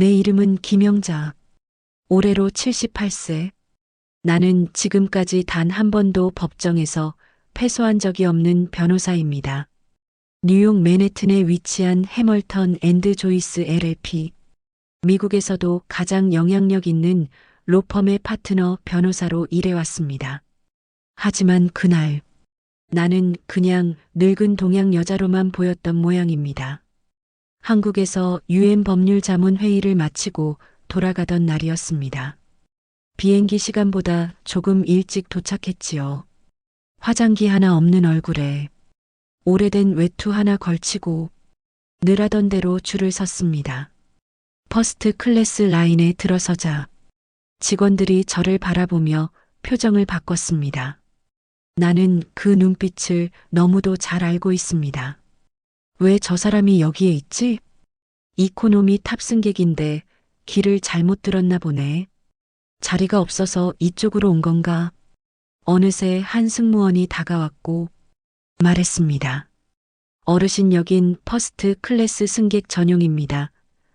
내 이름은 김영자. 올해로 78세. 나는 지금까지 단 한 번도 법정에서 패소한 적이 없는 변호사입니다. 뉴욕 맨해튼에 위치한 해멀턴 앤드 조이스 LLP. 미국에서도 가장 영향력 있는 로펌의 파트너 변호사로 일해왔습니다. 하지만 그날 나는 그냥 늙은 동양 여자로만 보였던 모양입니다. 한국에서 유엔 법률 자문 회의를 마치고 돌아가던 날이었습니다. 비행기 시간보다 조금 일찍 도착했지요. 화장기 하나 없는 얼굴에 오래된 외투 하나 걸치고 늘 하던 대로 줄을 섰습니다. 퍼스트 클래스 라인에 들어서자 직원들이 저를 바라보며 표정을 바꿨습니다. 나는 그 눈빛을 너무도 잘 알고 있습니다. 왜 저 사람이 여기에 있지? 이코노미 탑승객인데 길을 잘못 들었나 보네. 자리가 없어서 이쪽으로 온 건가? 어느새 한 승무원이 다가왔고 말했습니다. 어르신 여긴 퍼스트 클래스 승객 전용입니다.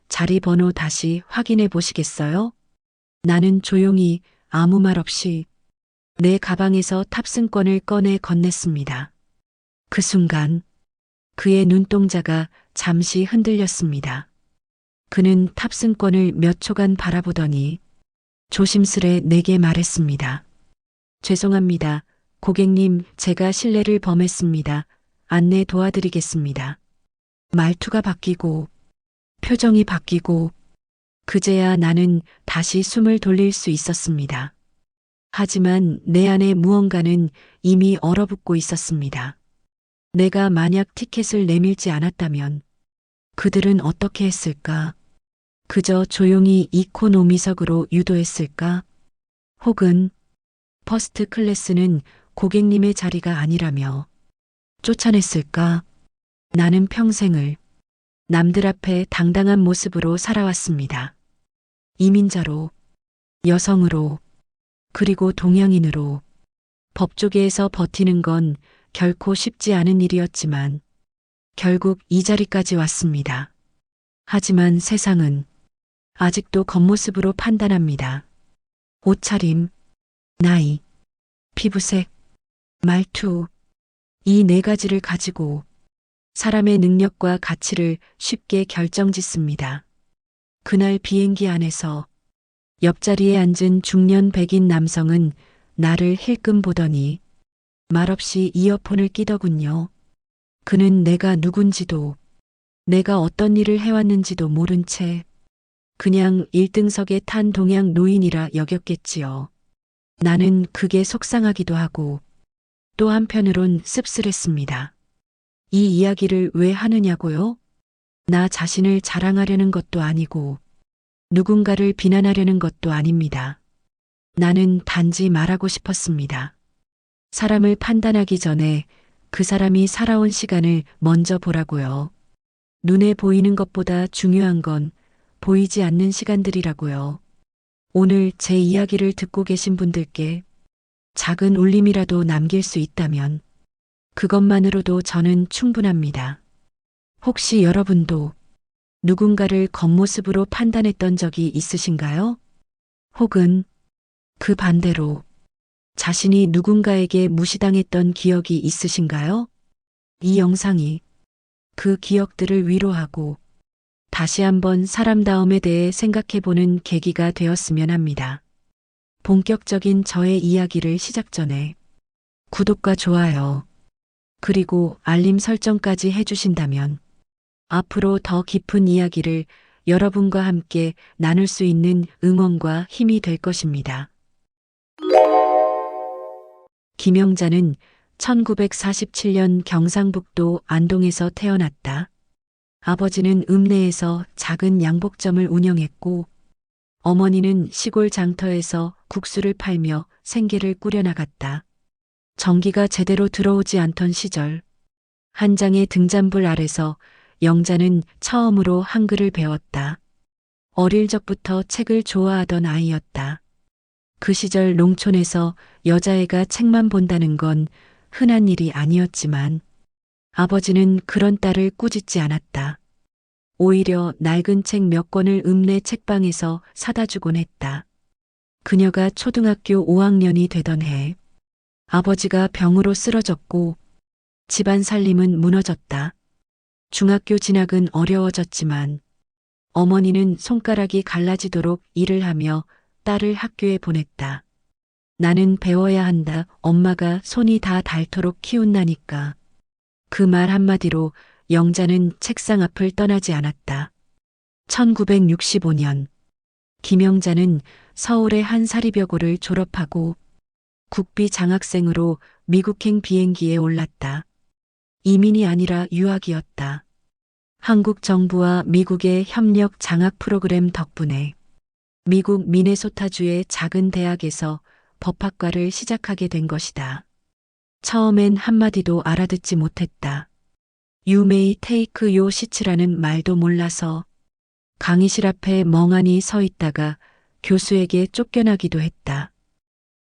자리 번호 다시 확인해 보시겠어요? 나는 조용히 아무 말 없이 내 가방에서 탑승권을 꺼내 건넸습니다. 그 순간 그의 눈동자가 잠시 흔들렸습니다. 그는 탑승권을 몇 초간 바라보더니 조심스레 내게 말했습니다. 죄송합니다. 고객님, 제가 실례를 범했습니다. 안내 도와드리겠습니다. 말투가 바뀌고 표정이 바뀌고 그제야 나는 다시 숨을 돌릴 수 있었습니다. 하지만 내 안에 무언가는 이미 얼어붙고 있었습니다. 내가 만약 티켓을 내밀지 않았다면 그들은 어떻게 했을까? 그저 조용히 이코노미석으로 유도했을까? 혹은 퍼스트 클래스는 고객님의 자리가 아니라며 쫓아냈을까? 나는 평생을 남들 앞에 당당한 모습으로 살아왔습니다. 이민자로, 여성으로, 그리고 동양인으로 법조계에서 버티는 건 결코 쉽지 않은 일이었지만 결국 이 자리까지 왔습니다. 하지만 세상은 아직도 겉모습으로 판단합니다. 옷차림, 나이, 피부색, 말투, 이 네 가지를 가지고 사람의 능력과 가치를 쉽게 결정짓습니다. 그날 비행기 안에서 옆자리에 앉은 중년 백인 남성은 나를 힐끔 보더니 말없이 이어폰을 끼더군요. 그는 내가 누군지도 내가 어떤 일을 해왔는지도 모른 채 그냥 1등석에 탄 동양 노인이라 여겼겠지요. 나는 그게 속상하기도 하고 또 한편으론 씁쓸했습니다. 이 이야기를 왜 하느냐고요? 나 자신을 자랑하려는 것도 아니고 누군가를 비난하려는 것도 아닙니다. 나는 단지 말하고 싶었습니다. 사람을 판단하기 전에 그 사람이 살아온 시간을 먼저 보라고요. 눈에 보이는 것보다 중요한 건 보이지 않는 시간들이라고요. 오늘 제 이야기를 듣고 계신 분들께 작은 울림이라도 남길 수 있다면 그것만으로도 저는 충분합니다. 혹시 여러분도 누군가를 겉모습으로 판단했던 적이 있으신가요? 혹은 그 반대로 자신이 누군가에게 무시당했던 기억이 있으신가요? 이 영상이 그 기억들을 위로하고 다시 한번 사람다움에 대해 생각해보는 계기가 되었으면 합니다. 본격적인 저의 이야기를 시작 전에 구독과 좋아요, 그리고 알림 설정까지 해주신다면 앞으로 더 깊은 이야기를 여러분과 함께 나눌 수 있는 응원과 힘이 될 것입니다. 김영자는 1947년 경상북도 안동에서 태어났다. 아버지는 읍내에서 작은 양복점을 운영했고 어머니는 시골 장터에서 국수를 팔며 생계를 꾸려나갔다. 전기가 제대로 들어오지 않던 시절 한 장의 등잔불 아래서 영자는 처음으로 한글을 배웠다. 어릴 적부터 책을 좋아하던 아이였다. 그 시절 농촌에서 여자애가 책만 본다는 건 흔한 일이 아니었지만 아버지는 그런 딸을 꾸짖지 않았다. 오히려 낡은 책 몇 권을 읍내 책방에서 사다 주곤 했다. 그녀가 초등학교 5학년이 되던 해 아버지가 병으로 쓰러졌고 집안 살림은 무너졌다. 중학교 진학은 어려워졌지만 어머니는 손가락이 갈라지도록 일을 하며 딸을 학교에 보냈다. 나는 배워야 한다. 엄마가 손이 다 닳도록 키운다니까. 그 말 한마디로 영자는 책상 앞을 떠나지 않았다. 1965년 김영자는 서울의 한 사립여고를 졸업하고 국비 장학생으로 미국행 비행기에 올랐다. 이민이 아니라 유학이었다. 한국 정부와 미국의 협력 장학 프로그램 덕분에 미국 미네소타주의 작은 대학에서 법학과를 시작하게 된 것이다. 처음엔 한마디도 알아듣지 못했다. You may take your seat라는 말도 몰라서 강의실 앞에 멍하니 서 있다가 교수에게 쫓겨나기도 했다.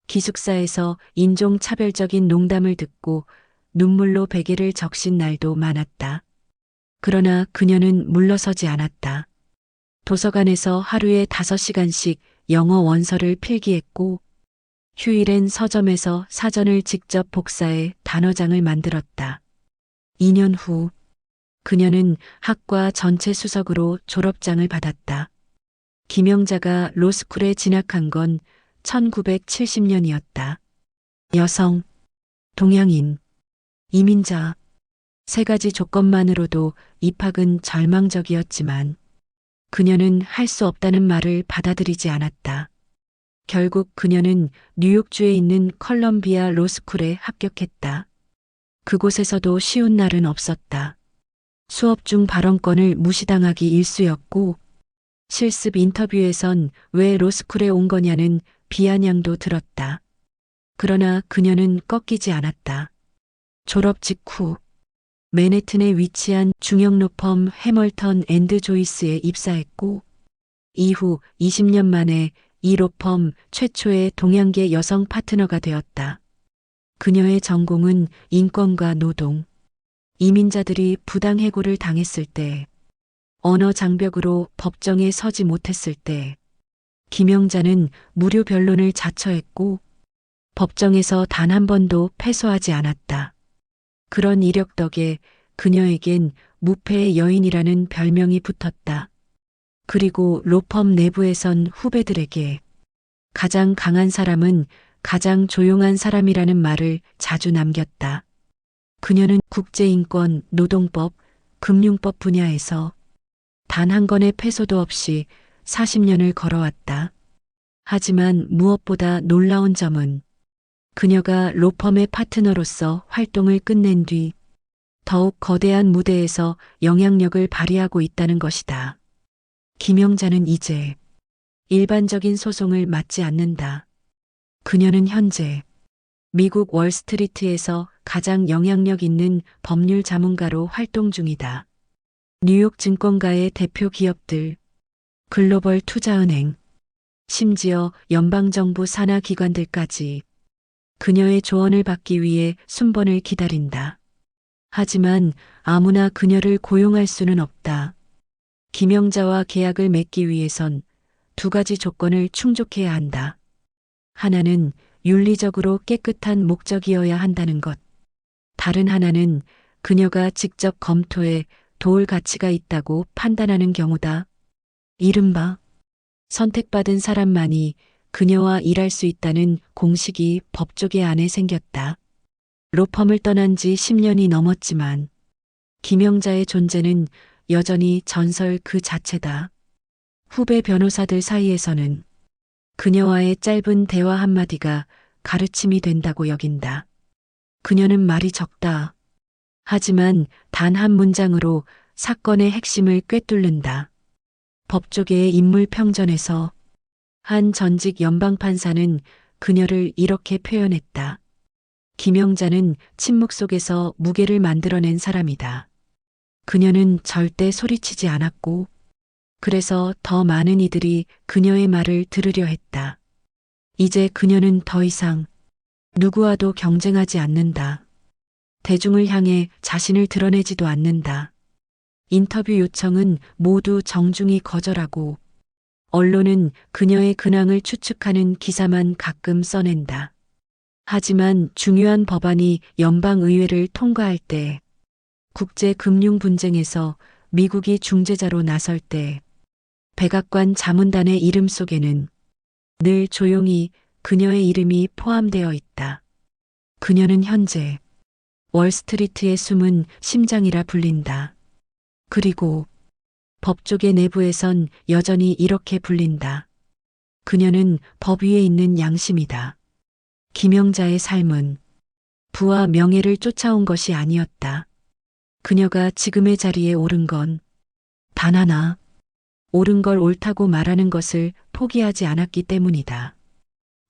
기숙사에서 인종차별적인 농담을 듣고 눈물로 베개를 적신 날도 많았다. 그러나 그녀는 물러서지 않았다. 도서관에서 하루에 5시간씩 영어 원서를 필기했고 휴일엔 서점에서 사전을 직접 복사해 단어장을 만들었다. 2년 후 그녀는 학과 전체 수석으로 졸업장을 받았다. 김영자가 로스쿨에 진학한 건 1970년이었다. 여성, 동양인, 이민자, 3가지 조건만으로도 입학은 절망적이었지만 그녀는 할 수 없다는 말을 받아들이지 않았다. 결국 그녀는 뉴욕주에 있는 컬럼비아 로스쿨에 합격했다. 그곳에서도 쉬운 날은 없었다. 수업 중 발언권을 무시당하기 일쑤였고 실습 인터뷰에선 왜 로스쿨에 온 거냐는 비아냥도 들었다. 그러나 그녀는 꺾이지 않았다. 졸업 직후 맨해튼에 위치한 중형 로펌 해멀턴 앤드 조이스에 입사했고 이후 20년 만에 이 로펌 최초의 동양계 여성 파트너가 되었다. 그녀의 전공은 인권과 노동, 이민자들이 부당해고를 당했을 때, 언어 장벽으로 법정에 서지 못했을 때, 김영자는 무료 변론을 자처했고 법정에서 단 한 번도 패소하지 않았다. 그런 이력 덕에 그녀에겐 무패의 여인이라는 별명이 붙었다. 그리고 로펌 내부에선 후배들에게 가장 강한 사람은 가장 조용한 사람이라는 말을 자주 남겼다. 그녀는 국제인권, 노동법, 금융법 분야에서 단 한 건의 패소도 없이 40년을 걸어왔다. 하지만 무엇보다 놀라운 점은 그녀가 로펌의 파트너로서 활동을 끝낸 뒤 더욱 거대한 무대에서 영향력을 발휘하고 있다는 것이다. 김영자는 이제 일반적인 소송을 맡지 않는다. 그녀는 현재 미국 월스트리트에서 가장 영향력 있는 법률 자문가로 활동 중이다. 뉴욕 증권가의 대표 기업들, 글로벌 투자은행, 심지어 연방정부 산하 기관들까지 그녀의 조언을 받기 위해 순번을 기다린다. 하지만 아무나 그녀를 고용할 수는 없다. 김영자와 계약을 맺기 위해선 2가지 조건을 충족해야 한다. 하나는 윤리적으로 깨끗한 목적이어야 한다는 것. 다른 하나는 그녀가 직접 검토해 도울 가치가 있다고 판단하는 경우다. 이른바 선택받은 사람만이 그녀와 일할 수 있다는 공식이 법조계 안에 생겼다. 로펌을 떠난 지 10년이 넘었지만 김영자의 존재는 여전히 전설 그 자체다. 후배 변호사들 사이에서는 그녀와의 짧은 대화 한마디가 가르침이 된다고 여긴다. 그녀는 말이 적다. 하지만 단 한 문장으로 사건의 핵심을 꿰뚫는다. 법조계의 인물 평전에서 한 전직 연방판사는 그녀를 이렇게 표현했다. 김영자는 침묵 속에서 무게를 만들어낸 사람이다. 그녀는 절대 소리치지 않았고 그래서 더 많은 이들이 그녀의 말을 들으려 했다. 이제 그녀는 더 이상 누구와도 경쟁하지 않는다. 대중을 향해 자신을 드러내지도 않는다. 인터뷰 요청은 모두 정중히 거절하고 언론은 그녀의 근황을 추측하는 기사만 가끔 써낸다. 하지만 중요한 법안이 연방의회를 통과할 때, 국제금융 분쟁에서 미국이 중재자로 나설 때, 백악관 자문단의 이름 속에는 늘 조용히 그녀의 이름이 포함되어 있다. 그녀는 현재 월스트리트의 숨은 심장이라 불린다. 그리고 법조계 내부에선 여전히 이렇게 불린다. 그녀는 법 위에 있는 양심이다. 김영자의 삶은 부와 명예를 쫓아온 것이 아니었다. 그녀가 지금의 자리에 오른 건 단 하나, 옳은 걸 옳다고 말하는 것을 포기하지 않았기 때문이다.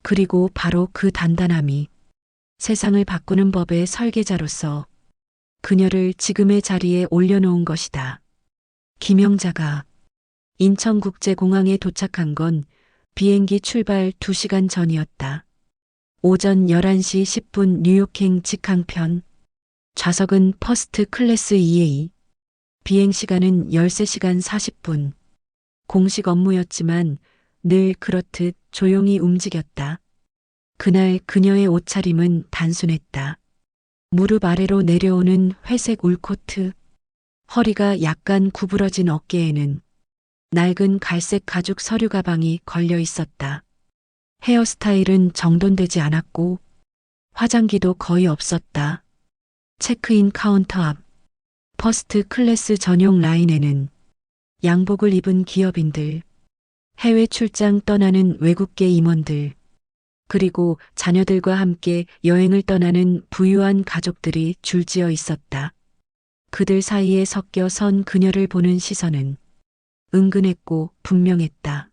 그리고 바로 그 단단함이 세상을 바꾸는 법의 설계자로서 그녀를 지금의 자리에 올려놓은 것이다. 김영자가 인천국제공항에 도착한 건 비행기 출발 2시간 전이었다. 오전 11시 10분 뉴욕행 직항편. 좌석은 퍼스트 클래스 EA. 비행시간은 13시간 40분. 공식 업무였지만 늘 그렇듯 조용히 움직였다. 그날 그녀의 옷차림은 단순했다. 무릎 아래로 내려오는 회색 울코트. 허리가 약간 구부러진 어깨에는 낡은 갈색 가죽 서류 가방이 걸려 있었다. 헤어스타일은 정돈되지 않았고 화장기도 거의 없었다. 체크인 카운터 앞 퍼스트 클래스 전용 라인에는 양복을 입은 기업인들, 해외 출장 떠나는 외국계 임원들, 그리고 자녀들과 함께 여행을 떠나는 부유한 가족들이 줄지어 있었다. 그들 사이에 섞여 선 그녀를 보는 시선은 은근했고 분명했다.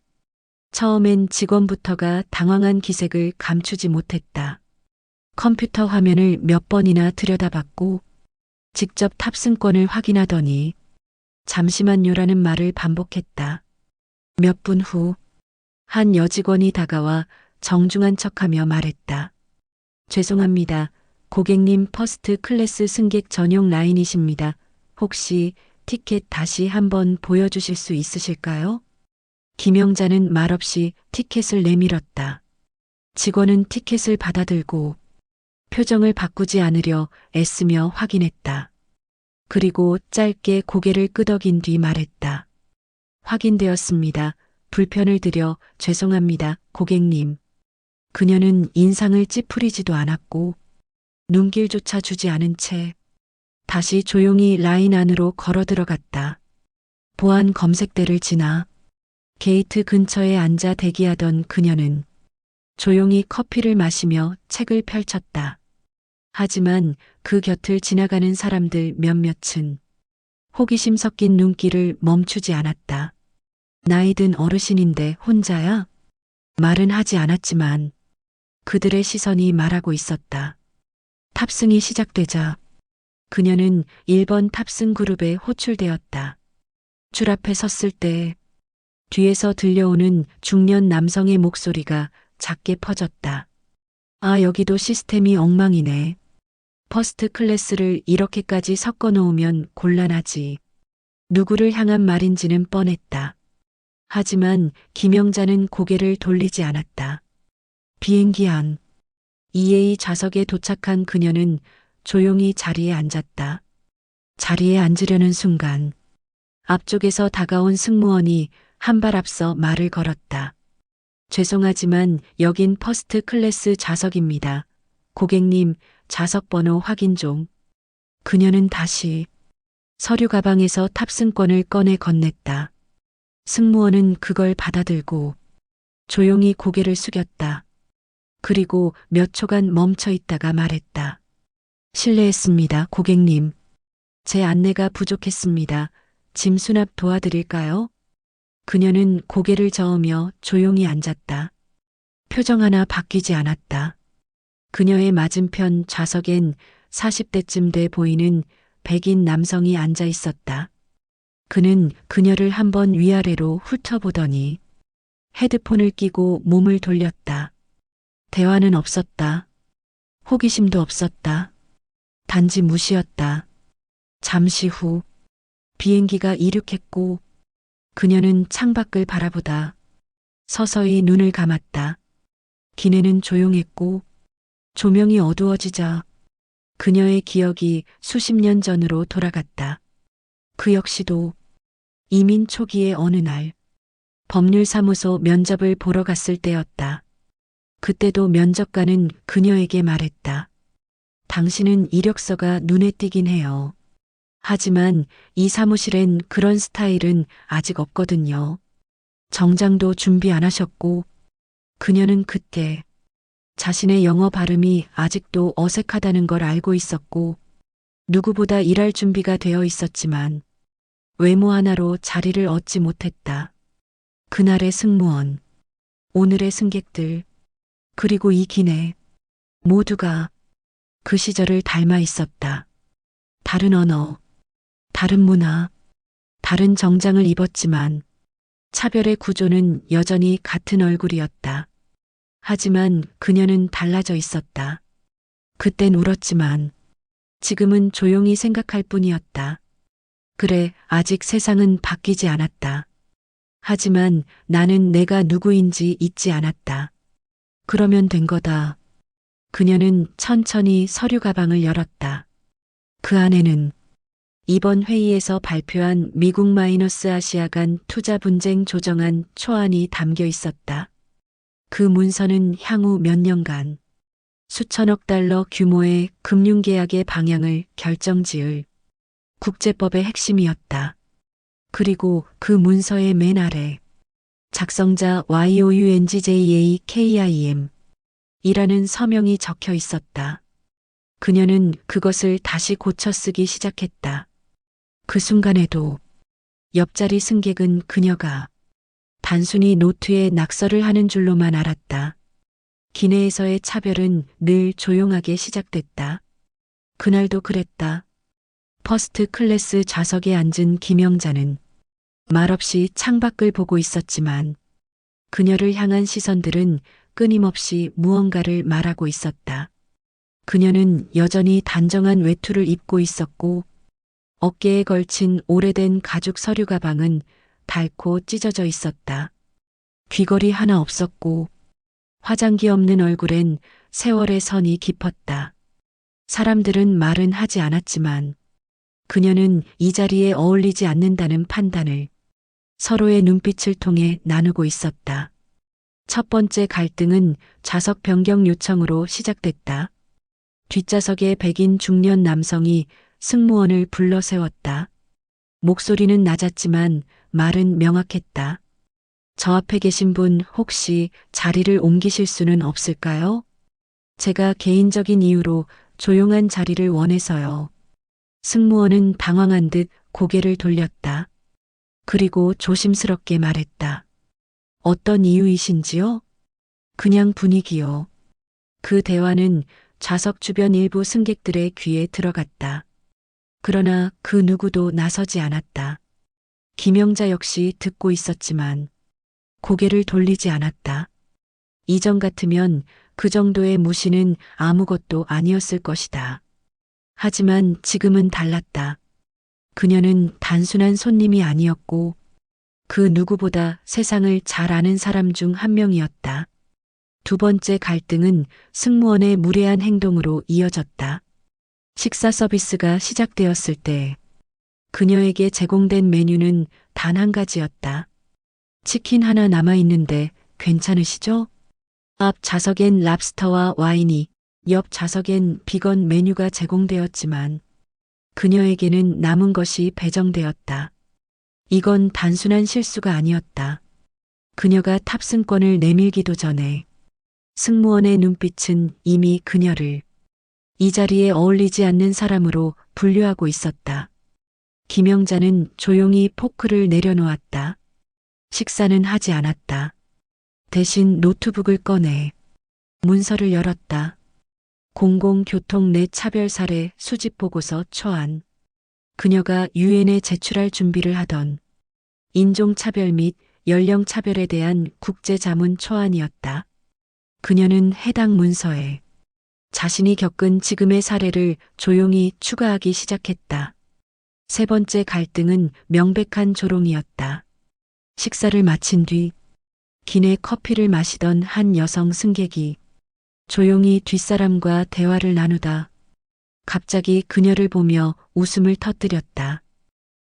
처음엔 직원부터가 당황한 기색을 감추지 못했다. 컴퓨터 화면을 몇 번이나 들여다봤고 직접 탑승권을 확인하더니 잠시만요라는 말을 반복했다. 몇 분 후 한 여직원이 다가와 정중한 척하며 말했다. 죄송합니다. 고객님 퍼스트 클래스 승객 전용 라인이십니다. 혹시 티켓 다시 한번 보여주실 수 있으실까요? 김영자는 말없이 티켓을 내밀었다. 직원은 티켓을 받아들고 표정을 바꾸지 않으려 애쓰며 확인했다. 그리고 짧게 고개를 끄덕인 뒤 말했다. 확인되었습니다. 불편을 드려 죄송합니다, 고객님. 그녀는 인상을 찌푸리지도 않았고 눈길조차 주지 않은 채 다시 조용히 라인 안으로 걸어 들어갔다. 보안 검색대를 지나 게이트 근처에 앉아 대기하던 그녀는 조용히 커피를 마시며 책을 펼쳤다. 하지만 그 곁을 지나가는 사람들 몇몇은 호기심 섞인 눈길을 멈추지 않았다. 나이 든 어르신인데 혼자야? 말은 하지 않았지만 그들의 시선이 말하고 있었다. 탑승이 시작되자 그녀는 1번 탑승 그룹에 호출되었다. 줄 앞에 섰을 때 뒤에서 들려오는 중년 남성의 목소리가 작게 퍼졌다. 아, 여기도 시스템이 엉망이네. 퍼스트 클래스를 이렇게까지 섞어 놓으면 곤란하지. 누구를 향한 말인지는 뻔했다. 하지만 김영자는 고개를 돌리지 않았다. 비행기 안. EA 좌석에 도착한 그녀는 조용히 자리에 앉았다. 자리에 앉으려는 순간 앞쪽에서 다가온 승무원이 한 발 앞서 말을 걸었다. 죄송하지만 여긴 퍼스트 클래스 좌석입니다. 고객님, 좌석 번호 확인 좀. 그녀는 다시 서류 가방에서 탑승권을 꺼내 건넸다. 승무원은 그걸 받아들고 조용히 고개를 숙였다. 그리고 몇 초간 멈춰 있다가 말했다. 실례했습니다, 고객님. 제 안내가 부족했습니다. 짐 수납 도와드릴까요? 그녀는 고개를 저으며 조용히 앉았다. 표정 하나 바뀌지 않았다. 그녀의 맞은편 좌석엔 40대쯤 돼 보이는 백인 남성이 앉아 있었다. 그는 그녀를 한번 위아래로 훑어보더니 헤드폰을 끼고 몸을 돌렸다. 대화는 없었다. 호기심도 없었다. 단지 무시였다. 잠시 후 비행기가 이륙했고 그녀는 창밖을 바라보다 서서히 눈을 감았다. 기내는 조용했고 조명이 어두워지자 그녀의 기억이 수십 년 전으로 돌아갔다. 그 역시도 이민 초기의 어느 날 법률사무소 면접을 보러 갔을 때였다. 그때도 면접관은 그녀에게 말했다. 당신은 이력서가 눈에 띄긴 해요. 하지만 이 사무실엔 그런 스타일은 아직 없거든요. 정장도 준비 안 하셨고 그녀는 그때 자신의 영어 발음이 아직도 어색하다는 걸 알고 있었고 누구보다 일할 준비가 되어 있었지만 외모 하나로 자리를 얻지 못했다. 그날의 승무원, 오늘의 승객들, 그리고 이 기내 모두가 그 시절을 닮아 있었다. 다른 언어, 다른 문화, 다른 정장을 입었지만 차별의 구조는 여전히 같은 얼굴이었다. 하지만 그녀는 달라져 있었다. 그땐 울었지만 지금은 조용히 생각할 뿐이었다. 그래, 아직 세상은 바뀌지 않았다. 하지만 나는 내가 누구인지 잊지 않았다. 그러면 된 거다. 그녀는 천천히 서류 가방을 열었다. 그 안에는 이번 회의에서 발표한 미국 마이너스 아시아 간 투자 분쟁 조정안 초안이 담겨 있었다. 그 문서는 향후 몇 년간 수천억 달러 규모의 금융계약의 방향을 결정지을 국제법의 핵심이었다. 그리고 그 문서의 맨 아래 작성자 YOUNGJAKIM 이라는 서명이 적혀 있었다. 그녀는 그것을 다시 고쳐 쓰기 시작했다. 그 순간에도 옆자리 승객은 그녀가 단순히 노트에 낙서를 하는 줄로만 알았다. 기내에서의 차별은 늘 조용하게 시작됐다. 그날도 그랬다. 퍼스트 클래스 좌석에 앉은 김영자는 말없이 창밖을 보고 있었지만 그녀를 향한 시선들은 끊임없이 무언가를 말하고 있었다. 그녀는 여전히 단정한 외투를 입고 있었고 어깨에 걸친 오래된 가죽 서류 가방은 닳고 찢어져 있었다. 귀걸이 하나 없었고 화장기 없는 얼굴엔 세월의 선이 깊었다. 사람들은 말은 하지 않았지만 그녀는 이 자리에 어울리지 않는다는 판단을 서로의 눈빛을 통해 나누고 있었다. 첫 번째 갈등은 좌석 변경 요청으로 시작됐다. 뒷좌석의 백인 중년 남성이 승무원을 불러 세웠다. 목소리는 낮았지만 말은 명확했다. 저 앞에 계신 분 혹시 자리를 옮기실 수는 없을까요? 제가 개인적인 이유로 조용한 자리를 원해서요. 승무원은 당황한 듯 고개를 돌렸다. 그리고 조심스럽게 말했다. 어떤 이유이신지요? 그냥 분위기요. 그 대화는 좌석 주변 일부 승객들의 귀에 들어갔다. 그러나 그 누구도 나서지 않았다. 김영자 역시 듣고 있었지만 고개를 돌리지 않았다. 이전 같으면 그 정도의 무시는 아무것도 아니었을 것이다. 하지만 지금은 달랐다. 그녀는 단순한 손님이 아니었고 그 누구보다 세상을 잘 아는 사람 중 한 명이었다. 두 번째 갈등은 승무원의 무례한 행동으로 이어졌다. 식사 서비스가 시작되었을 때 그녀에게 제공된 메뉴는 단 한 가지였다. 치킨 하나 남아있는데 괜찮으시죠? 앞 좌석엔 랍스터와 와인이, 옆 좌석엔 비건 메뉴가 제공되었지만 그녀에게는 남은 것이 배정되었다. 이건 단순한 실수가 아니었다. 그녀가 탑승권을 내밀기도 전에 승무원의 눈빛은 이미 그녀를 이 자리에 어울리지 않는 사람으로 분류하고 있었다. 김영자는 조용히 포크를 내려놓았다. 식사는 하지 않았다. 대신 노트북을 꺼내 문서를 열었다. 공공교통 내 차별 사례 수집 보고서 초안. 그녀가 유엔에 제출할 준비를 하던 인종차별 및 연령차별에 대한 국제자문 초안이었다. 그녀는 해당 문서에 자신이 겪은 지금의 사례를 조용히 추가하기 시작했다. 세 번째 갈등은 명백한 조롱이었다. 식사를 마친 뒤 기내 커피를 마시던 한 여성 승객이 조용히 뒷사람과 대화를 나누다 갑자기 그녀를 보며 웃음을 터뜨렸다.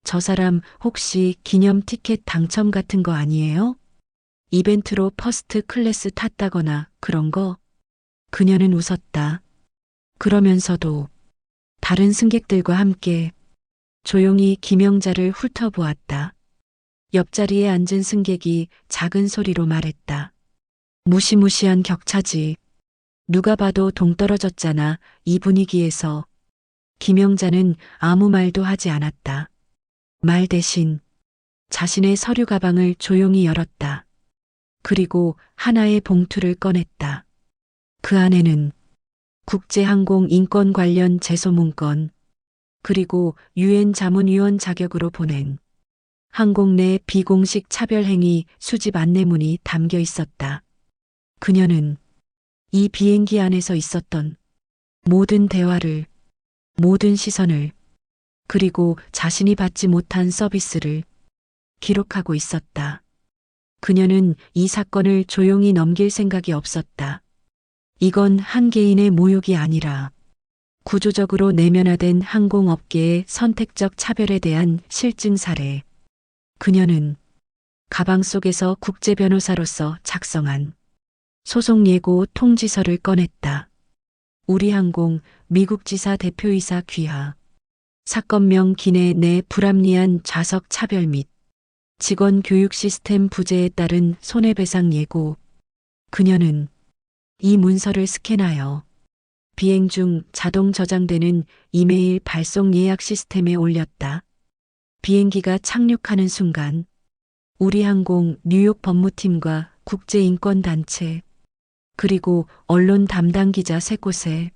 저 사람 혹시 기념 티켓 당첨 같은 거 아니에요? 이벤트로 퍼스트 클래스 탔다거나 그런 거? 그녀는 웃었다. 그러면서도 다른 승객들과 함께 조용히 김영자를 훑어보았다. 옆자리에 앉은 승객이 작은 소리로 말했다. 무시무시한 격차지. 누가 봐도 동떨어졌잖아. 이 분위기에서. 김영자는 아무 말도 하지 않았다. 말 대신 자신의 서류 가방을 조용히 열었다. 그리고 하나의 봉투를 꺼냈다. 그 안에는 국제항공 인권 관련 제소 문건, 그리고 유엔 자문위원 자격으로 보낸 항공 내 비공식 차별행위 수집 안내문이 담겨 있었다. 그녀는 이 비행기 안에서 있었던 모든 대화를, 모든 시선을, 그리고 자신이 받지 못한 서비스를 기록하고 있었다. 그녀는 이 사건을 조용히 넘길 생각이 없었다. 이건 한 개인의 모욕이 아니라 구조적으로 내면화된 항공업계의 선택적 차별에 대한 실증 사례. 그녀는 가방 속에서 국제 변호사로서 작성한 소송 예고 통지서를 꺼냈다. 우리항공 미국 지사 대표이사 귀하. 사건명 기내 내 불합리한 좌석 차별 및 직원 교육 시스템 부재에 따른 손해배상 예고. 그녀는 이 문서를 스캔하여 비행 중 자동 저장되는 이메일 발송 예약 시스템에 올렸다. 비행기가 착륙하는 순간 우리항공 뉴욕 법무팀과 국제인권단체 그리고 언론 담당 기자 3곳에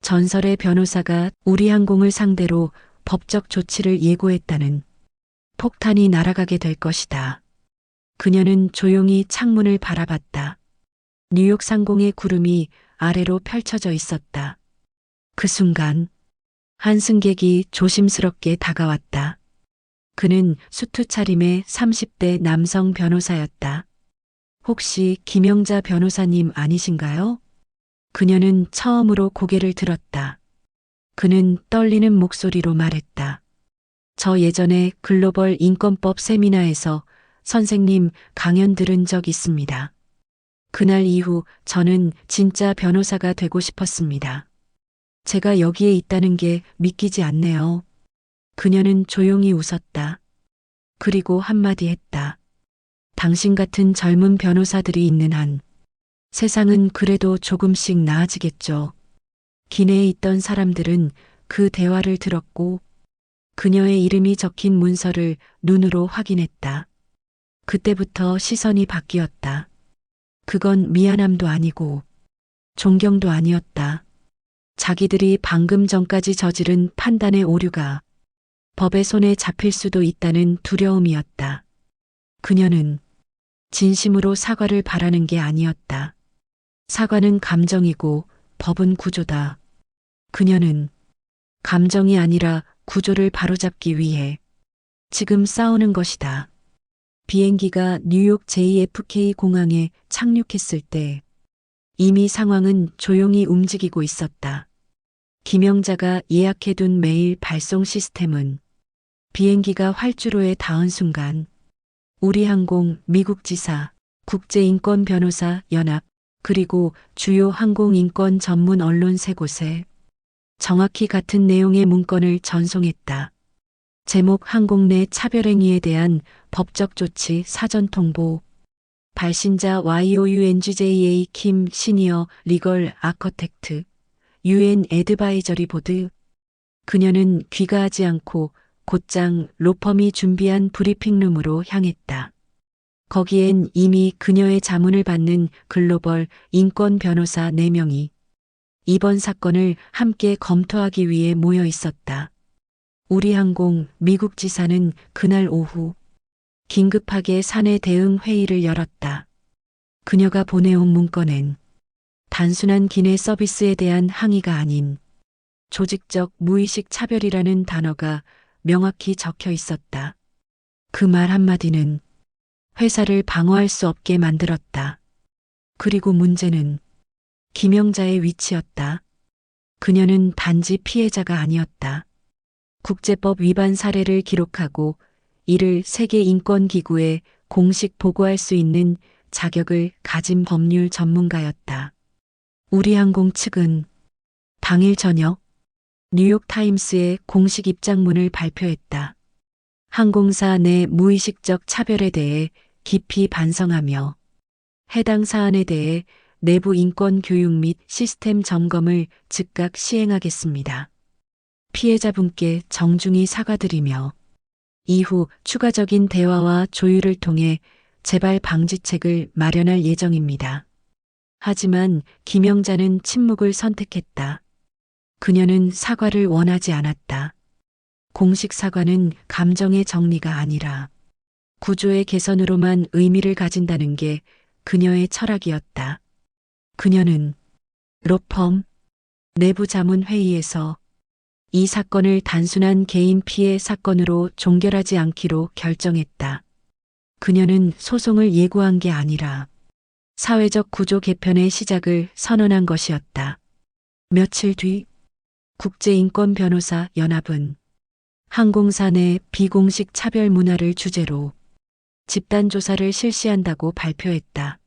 전설의 변호사가 우리항공을 상대로 법적 조치를 예고했다는 폭탄이 날아가게 될 것이다. 그녀는 조용히 창문을 바라봤다. 뉴욕 상공의 구름이 아래로 펼쳐져 있었다. 그 순간 한 승객이 조심스럽게 다가왔다. 그는 수트 차림의 30대 남성 변호사였다. 혹시 김영자 변호사님 아니신가요? 그녀는 처음으로 고개를 들었다. 그는 떨리는 목소리로 말했다. 저 예전에 글로벌 인권법 세미나에서 선생님 강연 들은 적 있습니다. 그날 이후 저는 진짜 변호사가 되고 싶었습니다. 제가 여기에 있다는 게 믿기지 않네요. 그녀는 조용히 웃었다. 그리고 한마디 했다. 당신 같은 젊은 변호사들이 있는 한 세상은 그래도 조금씩 나아지겠죠. 기내에 있던 사람들은 그 대화를 들었고 그녀의 이름이 적힌 문서를 눈으로 확인했다. 그때부터 시선이 바뀌었다. 그건 미안함도 아니고 존경도 아니었다. 자기들이 방금 전까지 저지른 판단의 오류가 법의 손에 잡힐 수도 있다는 두려움이었다. 그녀는 진심으로 사과를 바라는 게 아니었다. 사과는 감정이고 법은 구조다. 그녀는 감정이 아니라 구조를 바로잡기 위해 지금 싸우는 것이다. 비행기가 뉴욕 JFK 공항에 착륙했을 때 이미 상황은 조용히 움직이고 있었다. 김영자가 예약해둔 메일 발송 시스템은 비행기가 활주로에 닿은 순간 우리항공 미국 지사, 국제인권변호사 연합, 그리고 주요 항공인권 전문 언론 3곳에 정확히 같은 내용의 문건을 전송했다. 제목 항공 내 차별행위에 대한 법적 조치 사전 통보. 발신자 YOUNGJA 킴 시니어 리걸 아커텍트 UN 애드바이저리 보드. 그녀는 귀가하지 않고 곧장 로펌이 준비한 브리핑룸으로 향했다. 거기엔 이미 그녀의 자문을 받는 글로벌 인권 변호사 4명이 이번 사건을 함께 검토하기 위해 모여 있었다. 우리항공 미국 지사는 그날 오후 긴급하게 사내 대응 회의를 열었다. 그녀가 보내온 문건엔 단순한 기내 서비스에 대한 항의가 아닌 조직적 무의식 차별이라는 단어가 명확히 적혀 있었다. 그 말 한마디는 회사를 방어할 수 없게 만들었다. 그리고 문제는 김영자의 위치였다. 그녀는 단지 피해자가 아니었다. 국제법 위반 사례를 기록하고 이를 세계인권기구에 공식 보고할 수 있는 자격을 가진 법률 전문가였다. 우리항공 측은 당일 저녁 뉴욕타임스에 공식 입장문을 발표했다. 항공사 내 무의식적 차별에 대해 깊이 반성하며 해당 사안에 대해 내부 인권 교육 및 시스템 점검을 즉각 시행하겠습니다. 피해자분께 정중히 사과드리며 이후 추가적인 대화와 조율을 통해 재발 방지책을 마련할 예정입니다. 하지만 김영자는 침묵을 선택했다. 그녀는 사과를 원하지 않았다. 공식 사과는 감정의 정리가 아니라 구조의 개선으로만 의미를 가진다는 게 그녀의 철학이었다. 그녀는 로펌 내부 자문 회의에서 이 사건을 단순한 개인 피해 사건으로 종결하지 않기로 결정했다. 그녀는 소송을 예고한 게 아니라 사회적 구조 개편의 시작을 선언한 것이었다. 며칠 뒤 국제인권변호사 연합은 항공사 내 비공식 차별 문화를 주제로 집단 조사를 실시한다고 발표했다.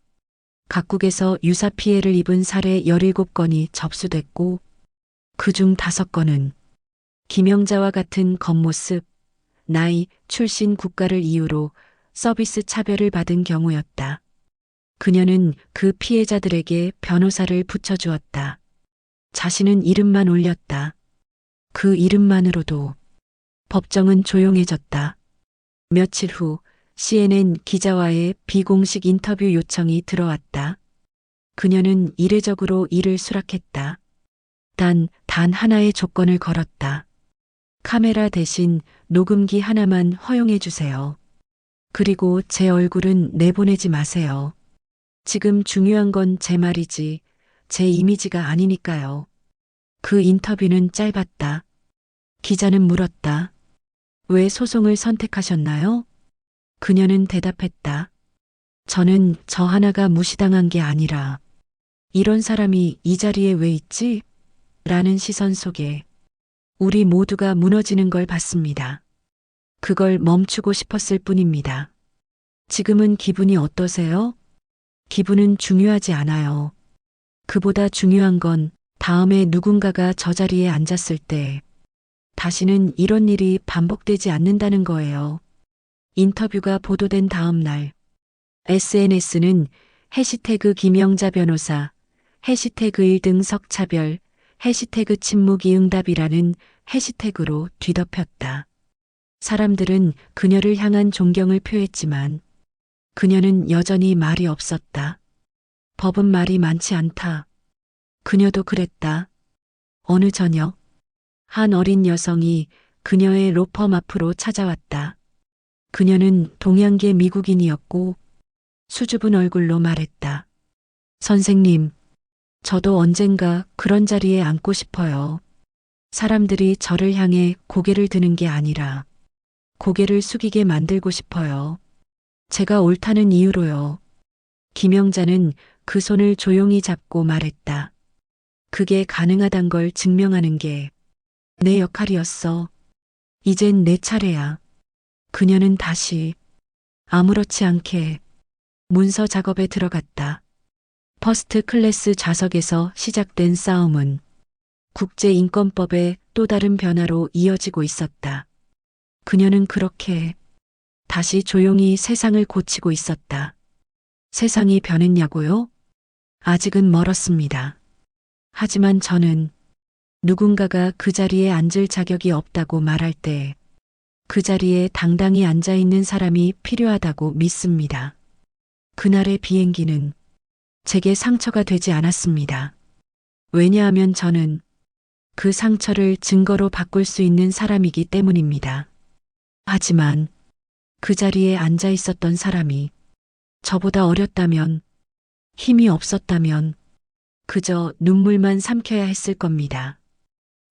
각국에서 유사 피해를 입은 사례 17건이 접수됐고 그중 5건은 김영자와 같은 겉모습, 나이, 출신 국가를 이유로 서비스 차별을 받은 경우였다. 그녀는 그 피해자들에게 변호사를 붙여주었다. 자신은 이름만 올렸다. 그 이름만으로도 법정은 조용해졌다. 며칠 후 CNN 기자와의 비공식 인터뷰 요청이 들어왔다. 그녀는 이례적으로 이를 수락했다. 단 하나의 조건을 걸었다. 카메라 대신 녹음기 하나만 허용해 주세요. 그리고 제 얼굴은 내보내지 마세요. 지금 중요한 건 제 말이지 제 이미지가 아니니까요. 그 인터뷰는 짧았다. 기자는 물었다. 왜 소송을 선택하셨나요? 그녀는 대답했다. 저는 저 하나가 무시당한 게 아니라 이런 사람이 이 자리에 왜 있지? 라는 시선 속에 우리 모두가 무너지는 걸 봤습니다. 그걸 멈추고 싶었을 뿐입니다. 지금은 기분이 어떠세요? 기분은 중요하지 않아요. 그보다 중요한 건 다음에 누군가가 저 자리에 앉았을 때 다시는 이런 일이 반복되지 않는다는 거예요. 인터뷰가 보도된 다음 날 SNS는 해시태그 김영자 변호사, 해시태그 1등 석차별, 해시태그 침묵이응답이라는 해시태그로 뒤덮였다. 사람들은 그녀를 향한 존경을 표했지만 그녀는 여전히 말이 없었다. 법은 말이 많지 않다. 그녀도 그랬다. 어느 저녁 한 어린 여성이 그녀의 로펌 앞으로 찾아왔다. 그녀는 동양계 미국인이었고 수줍은 얼굴로 말했다. 선생님, 저도 언젠가 그런 자리에 앉고 싶어요. 사람들이 저를 향해 고개를 드는 게 아니라 고개를 숙이게 만들고 싶어요. 제가 옳다는 이유로요. 김영자는 그 손을 조용히 잡고 말했다. 그게 가능하단 걸 증명하는 게 내 역할이었어. 이젠 내 차례야. 그녀는 다시 아무렇지 않게 문서 작업에 들어갔다. 퍼스트 클래스 좌석에서 시작된 싸움은 국제인권법의 또 다른 변화로 이어지고 있었다. 그녀는 그렇게 다시 조용히 세상을 고치고 있었다. 세상이 변했냐고요? 아직은 멀었습니다. 하지만 저는 누군가가 그 자리에 앉을 자격이 없다고 말할 때 그 자리에 당당히 앉아 있는 사람이 필요하다고 믿습니다. 그날의 비행기는 제게 상처가 되지 않았습니다. 왜냐하면 저는 그 상처를 증거로 바꿀 수 있는 사람이기 때문입니다. 하지만 그 자리에 앉아 있었던 사람이 저보다 어렸다면, 힘이 없었다면 그저 눈물만 삼켜야 했을 겁니다.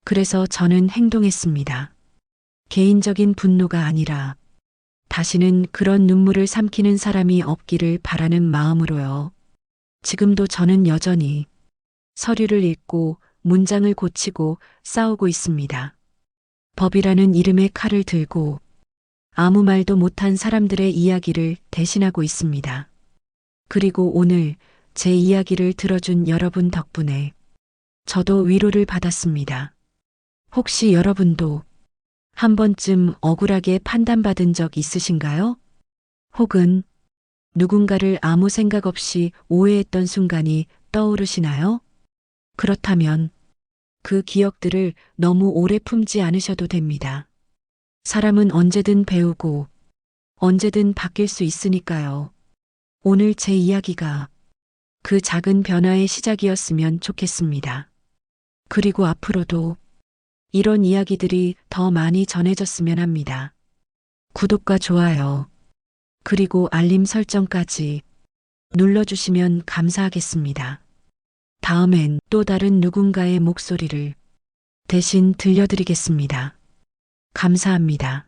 그래서 저는 행동했습니다. 개인적인 분노가 아니라 다시는 그런 눈물을 삼키는 사람이 없기를 바라는 마음으로요. 지금도 저는 여전히 서류를 읽고 문장을 고치고 싸우고 있습니다. 법이라는 이름의 칼을 들고 아무 말도 못한 사람들의 이야기를 대신하고 있습니다. 그리고 오늘 제 이야기를 들어준 여러분 덕분에 저도 위로를 받았습니다. 혹시 여러분도 한 번쯤 억울하게 판단받은 적 있으신가요? 혹은 누군가를 아무 생각 없이 오해했던 순간이 떠오르시나요? 그렇다면 그 기억들을 너무 오래 품지 않으셔도 됩니다. 사람은 언제든 배우고 언제든 바뀔 수 있으니까요. 오늘 제 이야기가 그 작은 변화의 시작이었으면 좋겠습니다. 그리고 앞으로도 이런 이야기들이 더 많이 전해졌으면 합니다. 구독과 좋아요, 그리고 알림 설정까지 눌러주시면 감사하겠습니다. 다음엔 또 다른 누군가의 목소리를 대신 들려드리겠습니다. 감사합니다.